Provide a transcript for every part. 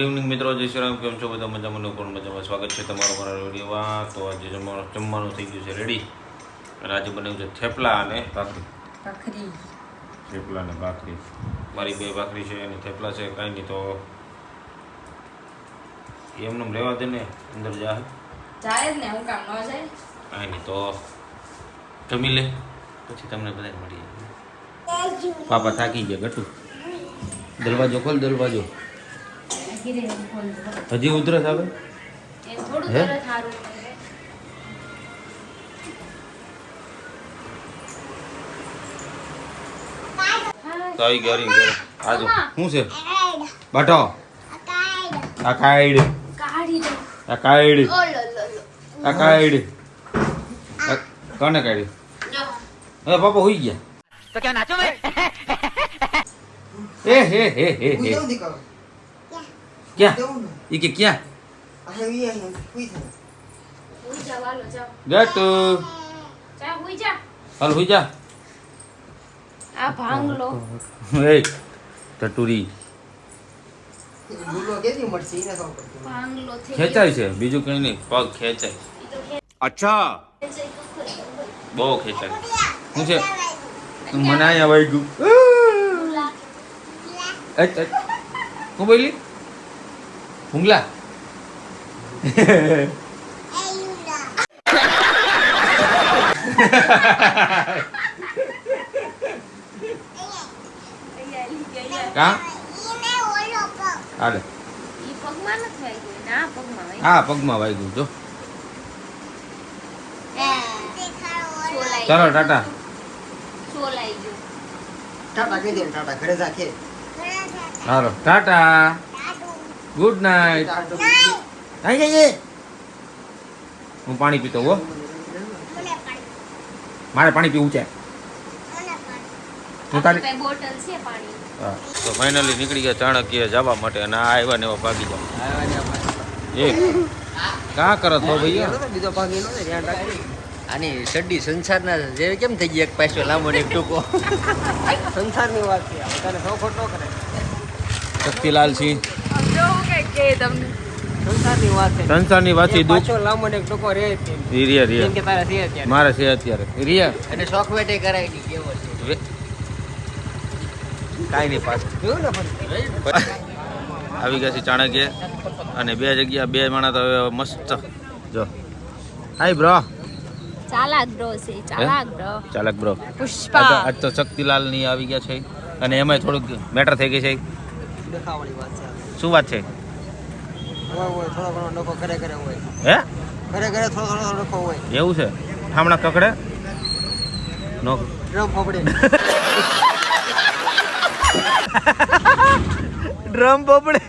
Evening મિત્રો, જય શ્રી રામ. કેમ છો બધા? મજામાં પણ મજામાં. સ્વાગત છે તમારો મારા વિડીયોમાં. તો આજે જમવાનું થઈ ગયું છે રેડી, અને આજે બનાવ્યું છે થેપલા અને ભાખરી. થેપલા અને ભાખરી. મારી બે ભાખરી છે અને થેપલા છે. કાંઈ નહીં, તો એમને રહેવા દે ને, અંદર જાય ને હું કામ ન જાય. કાંઈ નહીં, તો જમી લે, પછી તમને બધા મળી જાય. પાપા થાકી ગયા. ગટુ દરવાજો ખોલ, દરવાજો. હજી ઉધરસ આવે? હે? તો આવી ગયા ઘરે. આજો શું છે? બાટો આ કાઈડ, આ કાઈડ, આ કાઈડ કોને કાઢી? હવે પાપા હોઈ ગયા તો ક્યાં નાચો મે? એ હે હે હે હે ક્યાં ઈ કે ક્યાં ગટુ જા હુઈ જા. હાલ હુઈ જા. આ ભાંગલો એ ટટુરી ભાંગલો થઈ ખેંચાય છે, બીજું કઈ નહીં, પગ ખેંચાય. અચ્છા, બહુ ખેંચાય. શું છે? મને અહીંયા વાગ્યું. હું બોલી? ભૂંગલા. કા હાલે ઈ પગમાં નથી વાગ્યું, ના પગમાં વાગ્યું. હા, પગમાં વાગ્યું. જો છોલાઈ ચાલો ટાટા. છોલાઈ ગયું. ટાટા કહી દે, ટાટા ઘરે રાખે. હાલો ટાટા, ગુડ નાઇટ. આઈ જઈએ. હું પાણી પીતો હો, મારે પાણી પીવું છે. હું તારી આપણી પાસે બોટલ છે પાણી. હા, તો ફાઇનલી નીકળી ગયા ચાણક્ય જવા માટે, અને આ આવ્યા ને એવા ભાગી જાવ. એક કાં કરત હો ભાઈ? બીજો ભાગ એનો છે, ધ્યાન રાખજો. આની સડ્ડી સંસારના જેવી કેમ થઈ ગઈ? એક પાછો લાંબો ને એક ટૂંકો. સંસારની વાત છે, તને સૌ ખોટો કરે. શક્તિલાલ સિંહ, જોવું કે તમને સંસારની વાત છે. સંસારની વાતથી દુઃખ. પાછો લાંબો ને એક ટૂંકો રહે જ છે. રિયા કેમ રિયા કે તારા છે અત્યારે. મારે છે અત્યારે રિયા. અને શોખ વેટે કરાય નહીં કેવો છે. કાંઈ નહીં, પાછું જોયું ને ફરી? આવી ગયા છે ચાણક્ય, અને બે જગ્યા બે માણસ તો હવે મસ્ત. જો હાય બ્રો. ચાલાક બ્રો છે, ચાલાક બ્રો. ચાલક બ્રો. પુષ્પા આજ તો શક્તિલાલ ની આવી ગયા છે, અને એમાંય થોડુંક મેટર થઈ ગઈ છે. દેખાવાળી વાત છે. શું વાત છે? હોય થોડો ઘણો ડખો ઘરે ઘરે હોય. હે, ઘરે ઘરે થોડો ઘણો ડખો હોય. એવું છે? ઠામણા કકડે નો ડ્રમ ફોપડે. ડ્રમ પોપડે.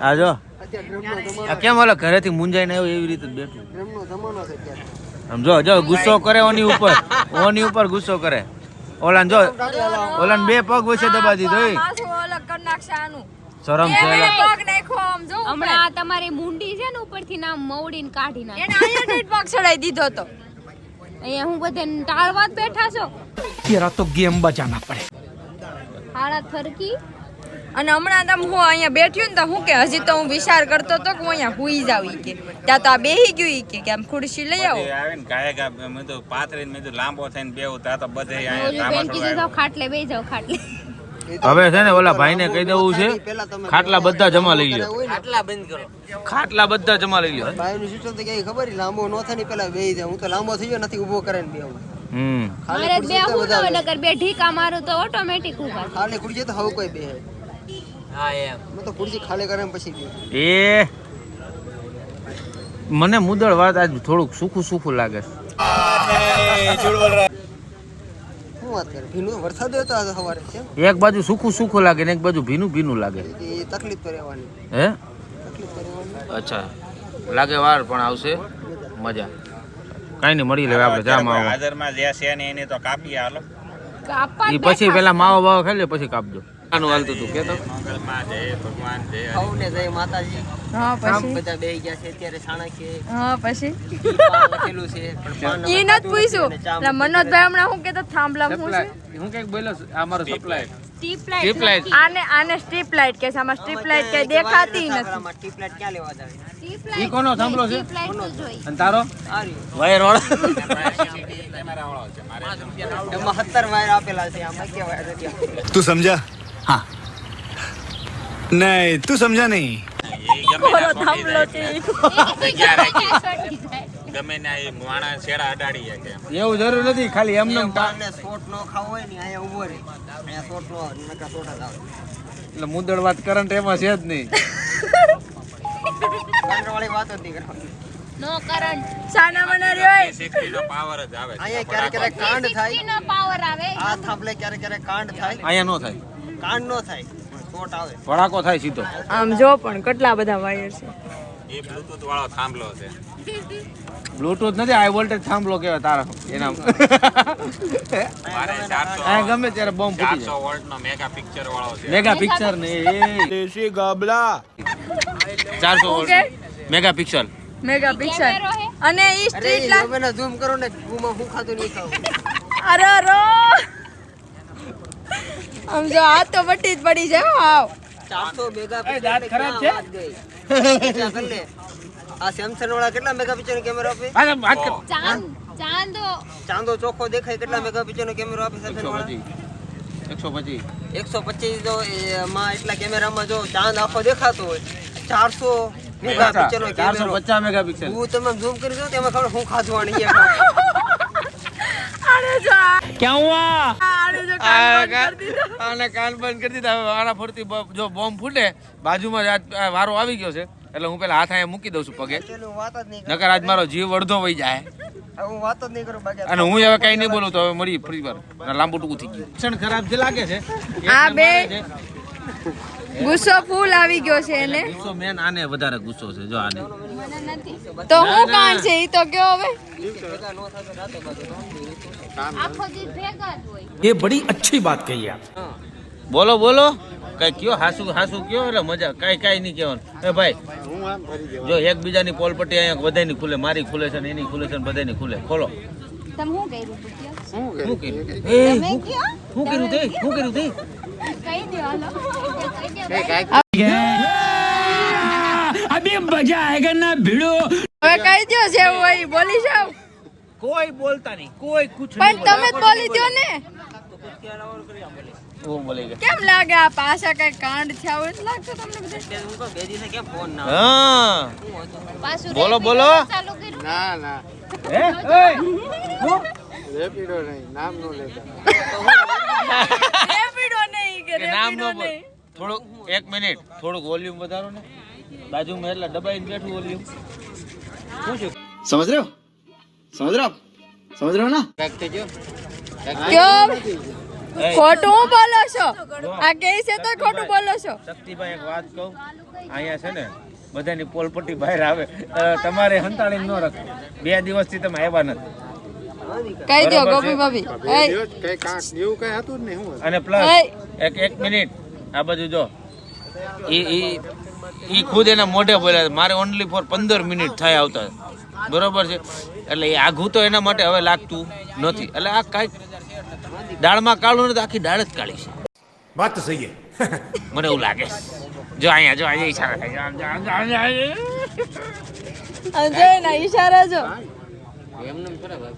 આ જો અત્યારે ડ્રમનો આ જમાનો. કેમ ઓલા ઘરેથી મુંજાઈને આવ્યો એવી રીતે જ બેઠું. ડ્રમનો જમાનો છે અત્યારે. આમ જો જો ગુસ્સો કરે ઓની ઉપર ગુસ્સો કરે. ઓલાને જો, ઓલાને બે પગ વચ્ચે દબા દીધો. માથું અલગ કરી નાખશે આનું. શરમ છે એલા. પગ નાખ્યો આમ જો. હમણાં આ તમારી મુંડી છે ને ઉપરથી નામ મવડીને કાઢી નાખી. એને અહીંયા જ પગ ચડાઈ દીધો તો. અહીંયા હું બધે ટાળવા જ બેઠા છો. તેરા તો ગેમ બચાના પડે. હાડા થરકી. અને હમણાં તમે હું અહીંયા બેઠ્યું ને તો હું કે હજી તો હું વિચાર કરતો તો કે હું અહીંયા હુઈ જાવ ઈ કે. ત્યાં તો આ બેહી ગયું ઈ કે આમ ખુરશી લઈ આવો. આવે ને ગાયકા મેં તો પાતરીને મેં તો લાંબો થઈને બેહું તા તો બધે ઓલી બેન કીધું જાવ ખાટલે બેહી જાવ ખાટલે. હવે છે ને ઓલા ભાઈને કહી દેવું છે, ખાટલા બધા જમા લઈ લ્યો. આટલા બંધ કરો. ખાટલા બધા જમા લઈ લ્યો. ભાઈનું સિસ્ટમ તો કઈ ખબર લાંબો ન થાય ને પેલા બેહી જાય. હું તો લાંબો થઈ ગયો નથી ઊભો કરે ને બેહું. મારે બે હું તો નકર બે ઢીકા મારું તો ઓટોમેટિક ઊભા થાય. ખાલી ખુરશી તો હવે કોઈ બેહે. હા એમ. મેં તો ખુરશી ખાલી કરે ને પછી બેહું. એ મને મુદળ વાત આજ થોડુંક સુખું સુખું લાગે. શું વાત કરે? ભીનું વરસાદ હતો આજે સવારે કેમ? એક બાજુ સુખું સુખું લાગે ને એક બાજુ ભીનું ભીનું લાગે. એ તકલીફ તો રહેવાની. હે, તકલીફ તો રહેવાની. અચ્છા, લાગે વાર પણ આવશે મજા. કાંઈ નહીં, મળી લેવા આપણે જા માવો. હાજરમાં જે છે ને એને તો કાપી હાલો. કાપા એ પછી પેલા માવો બાવો ખાઈ લે પછી કાપજો. આનું હાલતું તું કેતો. મંગલમાં જય ભગવાન જય સૌને જય માતાજી. હા આમ પછી બધા બેહી ગયા છે અત્યારે ચાણક્ય. હા પછી પાન લખેલું છે પણ પાન ઈ નથી પૂછ્યું. મનોજભાઈ હમણાં હું કેતો થાંભલા હું છે. હું કઈક બોલ્યો આ મારો supply. Strip Strip light. Light આને સ્ટ્રીપ લાઇટ કે છે આમાં સ્ટ્રીપ લાઇટ કઈ દેખાતી નથી ટીપ લાઈટ ક્યાં લેવા જાય ઈ કોનો થાંભલો છે સ્ટ્રીપ લાઇટ તો જોઈ અને તારો આ રહ્યો વાયર વાળો કેમેરા વાળો છે મારે એમાં 17 વાયર આપેલા છે આમાં કે વાયર નથી આપેલા. तू समझा हाँ नहीं तू समझा नहीं કોનો થાંભલો છે ગમે ને એ માણસ છેડા અડાડી કે એવું જરૂર નથી ખાલી એમને માણસને શોટ નો ખાવો હોય ને અહીંયા ઊભો રહે અહીંયા શોટ નો નકા શોટ જ આવે એટલે મુદળ વાત કરંટ એમાં છે જ નહીં વાળી વાત જ નહીં કરવાની નો કરંટ સાના મના રહ્યો શક્તિનો પાવર જ આવે છે. અહીંયા ક્યારેક કાંડ થાય નો પાવર આવે આ થાંભલે ક્યારેક કાંડ થાય અહીંયા નો થાય કાંડ નો થાય શોટ આવે ભડાકો થાય સીધો આમ જો પણ કેટલા બધા વાયર છે એ બ્લૂટૂથ વાળો થાંભલો છે બ્લૂટૂથ નથી હાઈ વોલ્ટેજ થાંભલો કહેવાય તારા એના મારે 400 આ ગમે ત્યારે બોમ્બ ફૂટી 400 વોલ્ટ નો મેગા પિક્ચર વાળો છે મેગા પિક્ચર ને દેશી ગાબડા 400 volt mega pixel mega pixel અને ઈ અરે સ્ટ્રીટ લાઇટ હવે ઝૂમ કરો ને ગુમાં હું ખાતું નહીં ખાવું અરે રો આમ જો આ તો બટી જ પડી જાય હાવ 400 મેગા એ દાંત ખરાબ છે? આ સેમસંગ વાળા કેટલા મેગા પિક્ચરનો કેમેરો આપે વાત કર ચાંદો ચોખ્ખો દેખાય કેટલા મેગા પિક્ચરનો કેમેરો આપે સેમસંગ વાળા 125 125 જો એમાં એટલા કેમેરામાં જો ચાંદ આખો દેખાતો હોય 400 મેગા પિક્ચરનો કેમેરો 450 મેગા પિક્સલ હું તમે ઝૂમ કરી દો તેમાં ખબર હું ખાધવાની છે અરે જો ક્યાં હુઆ આને જો કાન બંધ કરી દીધો આને કાન બંધ કરી દીધા હવે આના ફરતી જો બોમ્બ ફૂટે બાજુમાં જ આ વારો આવી ગયો છે એટલે હું પેલા હાથ અહીંયા મૂકી દઉં છું પગે પેલું વાત જ નહીં નકર આજ મારો જીવ અડધો વહી જાય કરું હું વાત જ નહીં કરું બાકી અને હું હવે કઈ નહીં બોલું તો હવે મળી ફરી વાર લાંબુ ટૂંકું થઈ ગયું ક્ષણ ખરાબ જે લાગે છે આ બે ગુસ્સો ફૂલ આવી ગયો છે એને ગુસ્સો મેન આને વધારે ગુસ્સો છે જો આને તો હું કાણ છે ઈ તો કયો હવે ये बड़ी अच्छी बात कही आप બોલો બોલો કઈ કયો હાસુ હાસુ કયો એટલે મજા કઈ નહીં કહેવાનું એ ભાઈ જો એકબીજાની પોલપટ્ટી અહીંયા બધાની ખુલે મારી ખુલે છે ને એની ખુલે છે ને બધાની ખુલે ખોલો તમે હું કર્યું શું કર્યું એ શું કર્યું તે શું કર્યું તે કહી દો હાલો अभी मजा आएगा ना भिड़ो હવે કહી દો જેવું હોય ઈ બોલી જાવ કોઈ બોલતા નહીં કોઈ કુછ પણ તમે જ બોલી દો ને ઓ બોલે ગયા કેમ લાગે આ પાછા કઈ કાંડ થયા હોય એટલે લાગતું તમને બધે હું કહું બે દિવસે કેમ ફોન ના હા પાછું બોલો બોલો ચાલુ કર્યું ના ના હે રેપિડો નહીં નામ નો લેતા રેપિડો નહીં કે કે નામ નો રેપિડો બોલ નહીં થોડુંક 1 મિનિટ થોડુંક વોલ્યુમ વધારો ને બાજુમાં એટલે દબાઈને બેઠું વોલ્યુમ શું છે समझ रहे हो समझ रहे हो ना કયો ખોટું બોલો છો આ કે છે તો ખોટું બોલો છો શક્તિભાઈ એક વાત કહું અહીંયા છે ને બધાની પોલપટ્ટી બહાર આવે તમારે હંતાળી ન રાખો 2 દિવસથી તમે આવ્યા નથી કહી દો બરાબર ગોપી છે. ભાભી અને પ્લસ ઓય. એક મિનિટ આ બાજુ જો ઈ ખુદ એના મોઢે બોલ્યા છે, મારે ઓનલી ફોર 15 મિનિટ થાય આવતા બરોબર છે એટલે એ આઘું તો એના માટે હવે લાગતું નથી એટલે આ કાંઈક દાળમાં કાળું નથી આખી દાળ જ કાળી છે बात तो सही है મને એવું લાગે છે. જો અહીંયા ઈશારા થાય અંજય ના ઈશારા જો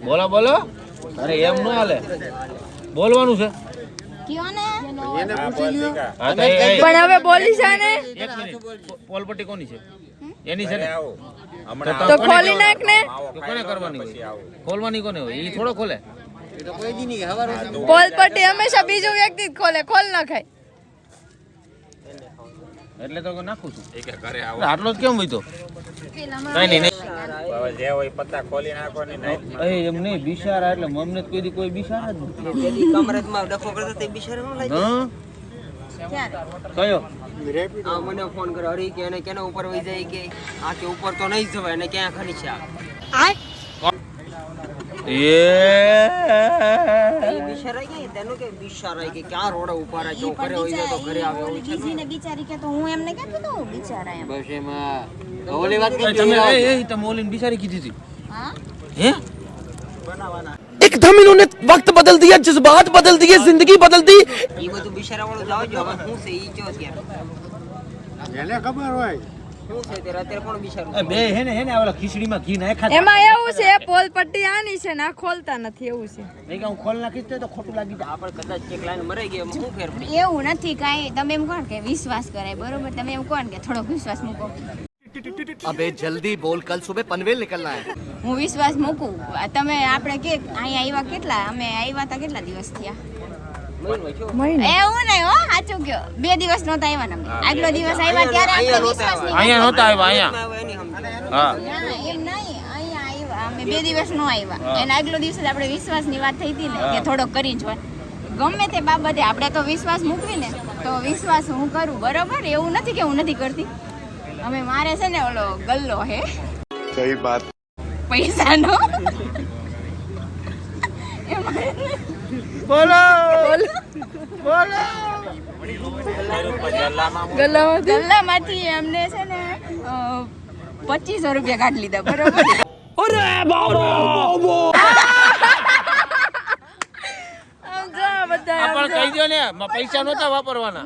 બોલો બોલો અરે એમ ન હાલે બોલવાનું છે હા તો પણ હવે બોલી છે ને એક મિનિટ પોલપટ્ટી કોની છે એની છે ને આવો તો ખોલી નાખ ને તો કોને કરવાની હોય ખોલવાની કોને હોય એ થોડો ખોલે પોલપટ્ટી હંમેશા બીજો વ્યક્તિ જ ખોલે ખોલ ન ખાય એટલે તો નાખું છું એ કે ઘરે આવો આટલો જ કેમ હોય તો કઈ નહીં હવે જે હોય પત્તા ખોલી નાખો ને એમ નહીં બિચારા એટલે મમને કોઈ દી કોઈ બિચારા જ નથી પેલી કમરેજમાં ડખો કરતો તે બિચારો ન લાગે હા કયો આ મને ફોન કર્યો હરી કે એને કેના ઉપર વઈ જાય કે આ કે ઉપર તો નહીં જવાય અને ક્યાં ખરી છે એ બિચારા કે તેનું કે બિચારા કે ક્યાં રોડે ઉભા રહે જો ઘરે હોય જાય તો ઘરે આવે એવું છે ને બિચારી કે તો હું એમને કહેતી તો બિચારા એમ બસ એમાં ઓલી વાત તમે તમે ઓલીને બિચારી કીધી હતી હા હે एकदम इन्होंने वक्त बदल दिया, जज्बात बदल दिए, जिंदगी बदल दी। એ બધું બિચારા વાળું જાવ જો હવે શું છે ઈ કયો ત્યારે એને ખબર હોય શું છે ત્યારે અત્યારે કોણ બિચારું બે હે ને ઓલા ખીચડીમાં ઘી નાખ્યા એમાં એવું છે પોલ પટ્ટી આની છે ને આ ખોલતા નથી એવું છે નહીં કે હું ખોલ નાખીશ તો ખોટું લાગી જાય. આપણે કદાચ એક લાઈન મરાઈ ગઈ એમાં શું ફેર પડી એવું નથી કાંઈ તમે એમ કહો ને કે વિશ્વાસ કરાય બરોબર તમે એમ કહો ને કે થોડોક વિશ્વાસ મૂકો अबे जल्दी बोल, कल सुबह पनवेल निकलना है. હું વિશ્વાસ મૂકું તમે આપણે કે અહીંયા આવ્યા કેટલા અમે આવ્યા હતા કેટલા દિવસ થયા એવું નહીં હો સાચું કયો 2 દિવસ નહોતા આવ્યા ને અમે. આગલો દિવસ આવ્યા ત્યારે આપણે વિશ્વાસ નહીં અહીંયા નહોતા આવ્યા અહીંયા એની સમજ હા ના, એમ નહીં અહીંયા આવ્યા અમે 2 દિવસ નો આવ્યા એના આગલો દિવસ જ આપણે વિશ્વાસની વાત થઈ હતી ને કે થોડોક કરી જ હોય ગમે તે બાબતે આપણે તો વિશ્વાસ મૂકવી ને તો વિશ્વાસ હું કરું બરોબર એવું નથી કે હું નથી કરતી અમે મારે છે ને ઓલો ગલ્લો હે સહી વાત પૈસાનો ગલ્લામાંથી એમને છે ને 2500 રૂપિયા કાઢી લીધા બરોબર પણ કહી દો ને પૈસા નહોતા વાપરવાના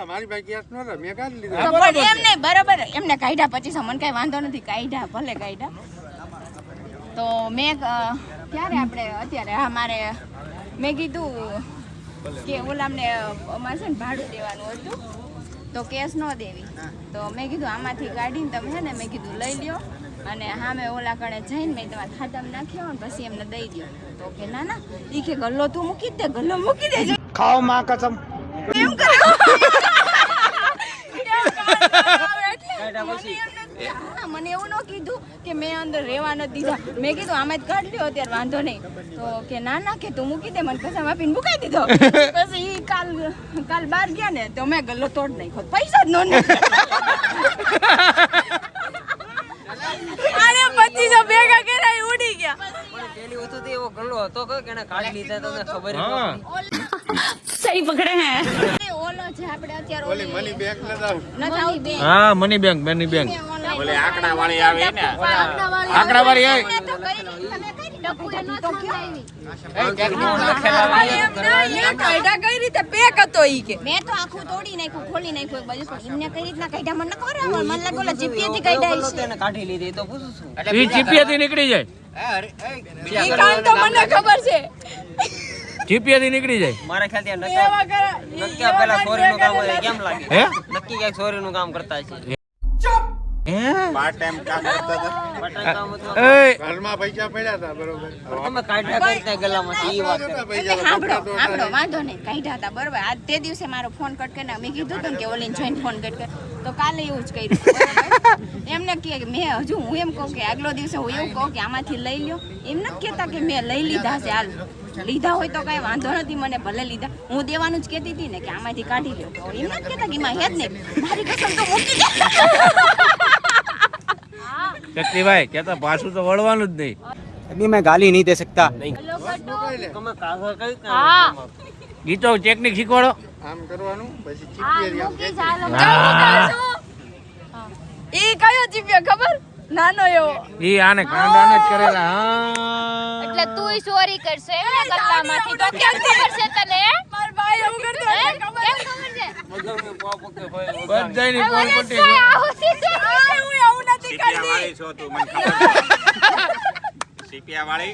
મારી પાસે કેસ નહોતા મેં કાઢી લીધા તો પણ એમ નહીં બરોબર એમને કાઢ્યા 2500 મને કઈ વાંધો નથી કાઢ્યા ભલે કાઢ્યા તો મેં ક્યારે આપણે અત્યારે હા મારે મેં કીધું કે ઓલામને અમારે છે ને ભાડું દેવાનું હતું તો કેસ ન દેવી તો મેં કીધું આમાંથી કાઢીને તમે છે ને મેં કીધું લઈ લ્યો અને હા મેં ઓલા કણે જઈને મેં તમારા ખાતામાં નાખ્યો ને પછી એમને દઈ દો તો કે ના ના ઈ કે ગલ્લો તું મૂકી દે ગલ્લો મૂકી દેજો ખાઓ માં કસમ એમ કરો મને એવું ન કીધું કે મેં અંદર રહેવા નથી દીધા મેં કીધું આમાં જ કાઢ લ્યો અત્યારે વાંધો નહીં તો કે ના ના કે તું મૂકી દે મને કસમ આપીને મુકાઈ દીધો પછી ઈ કાલ બહાર ગયા ને તો મેં ગલ્લો તોડ નાખ્યો પૈસા જ નો અરે 2500 ભેગા કર્યા ઉડી ગયા પેલી વસ્તુ તો એવો ગલ્લો હતો કે એને કાઢી લીધા તો ખબર સહી પકડે હે ઓલો છે આપણે અત્યારે ઓલી મની બેગ લગાવ નથી આવતી હા મની બેંક ઓલે આંકડા વાળી આવે ને આંકડા વાળી આવે તો કરી તમે કઈ ડોક્યુમેન્ટ નો ખવડાવી કાયદા કઈ રીતે પેક હતો ઈ કે મેં તો આખું તોડી નાખ્યું ખોલી નાખ્યું એક બાજુ પણ એમને કઈ રીતના કાઢ્યા મને ખબર મને લાગે ઓલા જીપીએ થી કાઢ્યા છે એને કાઢી લીધી તો પૂછું છું ઈ જીપીએથી નીકળી જાય ઈ કામ તો મને ખબર છે જીપીએથી નીકળી જાય મારા ખ્યાલથી નક્કી પેલા ચોરીનું કામ હોય કેમ લાગે હે નક્કી ક્યાંક ચોરીનું કામ કરતા છે પાર્ટ ટાઈમ કામ કરતા હતા બટન કામ હતું એ ઘરમાં પૈસા પડ્યા હતા બરોબર તમે કાઢ્યા કઈ રીતે ગલામાંથી ઈ વાત છે આપણો વાંધો નહીં કાઢ્યા હતા બરોબર આ તે દિવસે મારો ફોન કટ કરીને મેં કીધું હતું કે ઓલીને જોઈને ફોન કટ કર તો કાલે એવું જ કર્યું બરોબર એમને કહે કે મેં હજુ હું એમ કહું કે આગલો દિવસે હું એવું કહું કે આમાંથી લઈ લ્યો એમ નથી કહેતા કે મેં લઈ લીધા છે હાલ લીધા હોય તો કઈ વાંધો નથી મને ભલે લીધા હું દેવાનું જ કહેતી હતી ને કે આમાંથી કાઢી લ્યો તો એમ નથી કહેતા કે એમાં હેત નહીં મારી કસમ તો મૂકી દે શક્તિભાઈ કેતા પાછું તો વળવાનું જ નહીં अभी मैं गाली नहीं दे सकता તમે કાગળ કઈ હા ગીતો ટેકનિક શીખવાડો આમ કરવાનું પછી હા ચીપિયા મૂકી ચાલો ઈ કયો જીપ્યો ખબર નાનો એવો ઈ આને કાંડાને જ કરેલા હા એટલે તુંય ચોરી કરશે એમ ને ગલ્લામાંથી તો કેમ ખબર છે તને માર ભાઈ એવું કરતો હે? એટલે ખબર કેમ ખબર છે બધાયની પોલ પટ્ટી હું એવું નથી સીપિયા કરતી વાળી છો તું મને ખબર સીપિયા વાળી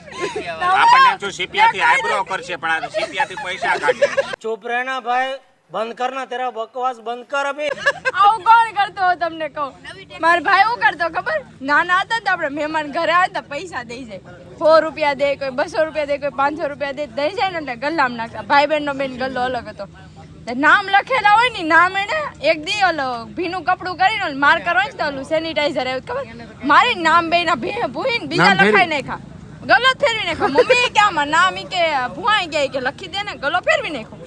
આપણને એમ છું સીપિયાથી આઈબ્રો કરશે પણ આ સીપિયાથી પૈસા કાઢે चुप रहना भाई बंद करना तेरा बकवास बंद कर अभी આવું કોણ કરતો હોય તમને કહું મારો ભાઈ એવું કરતો ખબર નાના હતા ને તો આપણે મહેમાન ઘરે આવે તો પૈસા દઈ જાય 100 રૂપિયા દે કોઈ 200 રૂપિયા દે કોઈ 500 રૂપિયા દે દઈ જાય ને એટલે ગલ્લામાં નાખતા ભાઈ બહેનનો બેન ગલ્લો અલગ હતો નામ લખેલા હોય ને નામ એને એક દી ઓલો ભીનું કપડું કરીને માર્કર હોય ને તો ઓલું સેનિટાઈઝર આવ્યું ખબર મારી નામ બેના ભૂહીને બીજા લખાઈ નાખ્યા ગલો ફેરવી નાખ્યો મમ્મી કે આમાં નામ ઈ કે ભુવાઈ ગયા કે લખી દે ને ગલો ફેરવી નાખ્યો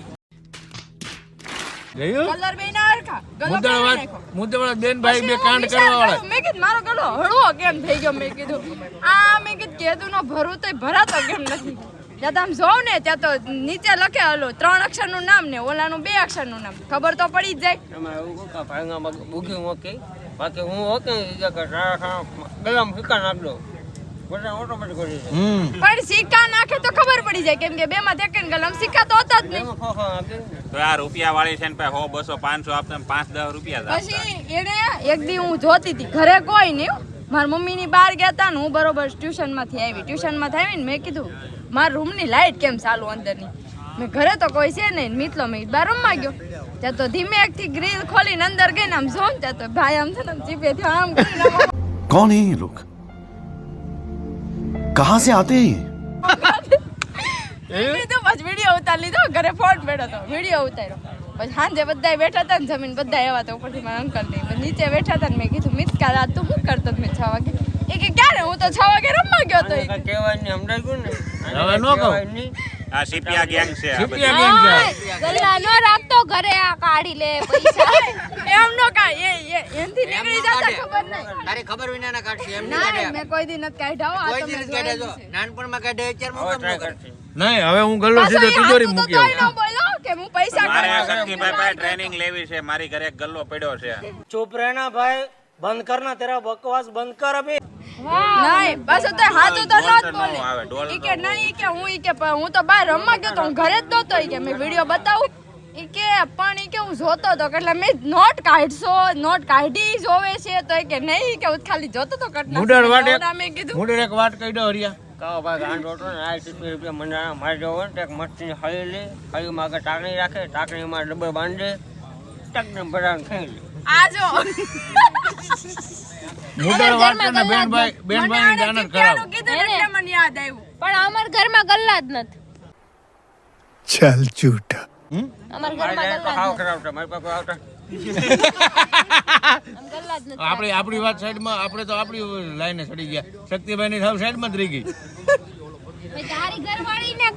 ગયું કલર બે ના હરખા ગલો ફેરવી નાખ્યો મુદ્દાવાળા બેન ભાઈ બે પછી કાંડ હું વિચાર કરવા વાળા કરું, મેં કીધું મારો ગલો હળવો કેમ થઈ ગયો મેં કીધું મેં કીધું કેદું નો ભરું તો ભરાતો કેમ નથી જ્યાં તમે જોવ ને ત્યાં તો નીચે લખે ઓલું 3 અક્ષરનું નામ ને ઓલાનું 2 અક્ષરનું નામ ખબર તો પડી જ જાય તમે એવું કહો કે ભાઈમાં બુકી ઓકે બાકી હું ઓકે ગલામાં ફીકા નાખ દો પણ સિક્કા નાખે તો ખબર પડી જાય કેમ કે બે માં સેકન્ડ ગલમ સિક્કા તો હતા જ નહીં. તો આ રૂપિયા વાળી છે ને ભાઈ 100 200 500 આપતા 5-10 રૂપિયા જ આપતા. પછી એને એક દી હું જોતી હતી ઘરે કોઈ નહીં હો. મારા મમ્મીની બહાર ગયા હતા ને હું બરોબર ટ્યુશનમાંથી આવી ને મેં કીધું મારા રૂમની લાઈટ કેમ ચાલુ અંદરની. મેં ઘરે તો કોઈ છે નહીં મિતલો મેં બહાર રમવા ગયો ત્યાં તો ધીમે એકથી ગ્રીલ ખોલીને અંદર ગઈને આમ જો ને ત્યાં તો ભાઈ આમ છે ને જીભેથી આમ કરીને આમ कौन है ये लोग कहाँ से आते हैं ये લીધું પછી વિડીયો ઉતારી લીધો ઘરે ફોન બેઠો તો વિડીયો ઉતાર્યો પછી સાંજે બધા બેઠા હતા ને જમીન બધા એવા તો ઉપરથી મારા અંકલ નહીં નીચે બેઠા હતા ને મેં કીધું મિતકા રાત તું શું કરતો મેં 6 વાગે એ કે ક્યારે હું તો 6 વાગે રમવા ગયો તો હવે નો કહું આ સીપિયા ગેંગ છે આ બધી. ગલ્લા નો રાખતો ઘરે આ કાઢી લે પૈસા. એમ નો કાંઈ એ એનથી નીકળી જતા ખબર નહીં તારી ખબર વિના ના કાઢશે એમ ના નહીં મેં કોઈ દી નથી કાઢ્યા હો, આ કોઈ તમે દિવસ કાઢે જો જોયેલું છે. નાનપણમાં કાઢે અત્યારમાં કેમ ન કરે? નહીં હવે હું ગલ્લો પાછો સીધો એ તિજોરી હાથું તો મૂકી તોય આવું. ન બોલો કે હું પૈસા મારે આ કમાઉં. શક્તિભાઈ પાસે ટ્રેનિંગ લેવી છે. મારી ઘરે એક ગલ્લો પડ્યો છે. चुप रहना भाई बंद करना तेरा बकवास बंद कर अभी નહીં પાછો તો હાથું તો ન જ ડોલર નો આવે, બોલે ડોલર ઈ કે નહીં ઈ કે હું તો બહાર રમવા ગયો તો હું ઘરે જ નહોતો ઈ કે મેં વિડીયો બતાવું ઈ કે પણ ઈ કે હું જોતો તો એટલે મેં નોટ કાઢી જોવે છે તો ઈ કે નહીં ઈ કે હું ખાલી જોતો તો કટના મુડર વાટ નવરા મેં કીધું મુડર એક વાટ કહી દો હરિયા. કાવો ભાઈ ગાંડો હતો ને આ 70 રૂપિયા મને મારી જવો ને એક મસ્તી હળી લે હળીમાં આગળ ટાંકણી રાખે ટાંકણીમાં ડબ્બે બાંધે ટકને ભરાને ખાઈ લે. આ જો મુડર વાટ ને બેનભાઈ દાનત કરાવ. નું કીધું ને એટલે મને યાદ આવ્યું પણ અમાર ઘરમાં ગલ્લા જ નથી. चल झूठा અમાર મારી ઘરમાં જાય તો ગલ્લા હાવ જ ખરાબ છે મારી પાસે કોઈ આવતા નથી. આમ ગલ્લા જ નથી. આપણી વાત સાઈડમાં આપણે તો આપણી લાઈને ચડી ગયા. શક્તિભાઈ ની સાવ સાઈડમાં જ રહી ગઈ. ભાઈ તારી ઘરવાળીને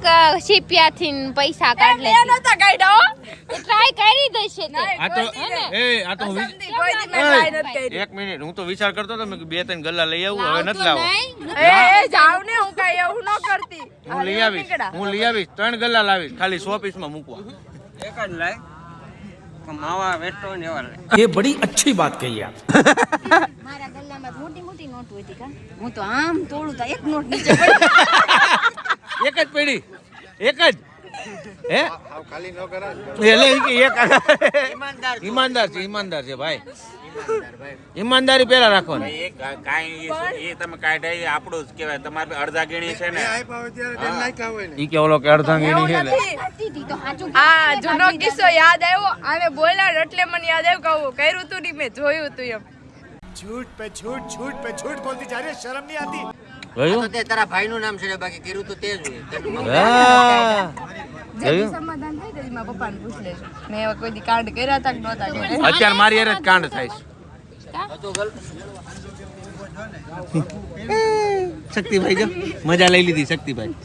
શીપિયાથી પૈસા કાઢ લે. એ નતા કાઢ્યા હો. ટ્રાય કરી દેશે તે. આ તો આ તો સમજી, કોઈ દી મેં try નથી કરી. એક મિનિટ હું તો વિચાર કરતો હતો મેં કીધું 2-3 ગલ્લા લઈ આવું હવે નથી લાવો. એ જાવ ને હું કઈ એવું ન કરતી હું લઈ આવીશ 3 ગલ્લા લાવીશ ખાલી 100 પીસમાં મૂકવા. એક જ લાય પણ માવા વેચતો ને એવા લાય. ये बड़ी अच्छी बात कही आप મારા ગલ્લામાં મોટી મોટી નોટ હતી કા હું તો આમ તોડું તો એક નોટ નીચે પડી. એક જ પેડી એક જ હે ખાલી ન કરાય એટલે ઈ કે એક ઈમાનદાર છે ભાઈ. ઈમાનદારી પેલા રાખવાની. એ કાંઈ એ તમે કાઢ્યા એ આપણું જ કહેવાય. તમારે અડધા ગીણી છે ને ઈ કે ઓલો કે અડધાંગીણી છે ને હતી તો સાચું આ જૂનો કિસ્સો યાદ આવ્યો આને બોલ્યા ને એટલે મને યાદ આવ્યું કે કર્યું તું નહીં મેં જોયું તું એમ झूठ पे झूठ बोलती जा रही है शर्म नहीं आती જોયું તો તે તારા ભાઈનું નામ છે બાકી કર્યું તો તે જ હોય તેનું મગજ. હા. જેથી સમાધાન થાય તેથી મારા પપ્પાને પૂછ લેજો મેં એવા કોઈ દી કાંડ કર્યા હતા કે નહોતા કર્યા અત્યારે મારી હારે જ કાંડ થાય છે. શક્તિભાઈ જો મજા લઈ લીધી શક્તિભાઈ.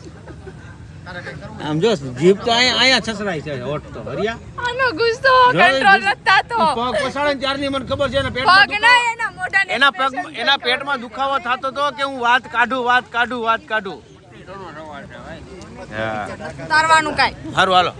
આમ જો જીભ તો અહીંયા છસરાય છે હોઠ તો હરિયા. આનો ગુસ્સો કંટ્રોલ નથી થતો પગ પસાડે ને ત્યારની મને ખબર છે ને પગ ના એના મોઢાને એના પેટમાં દુખાવો થતો હતો કે હું વાત કાઢું. તારવાનું કાંઈ સારું હાલો.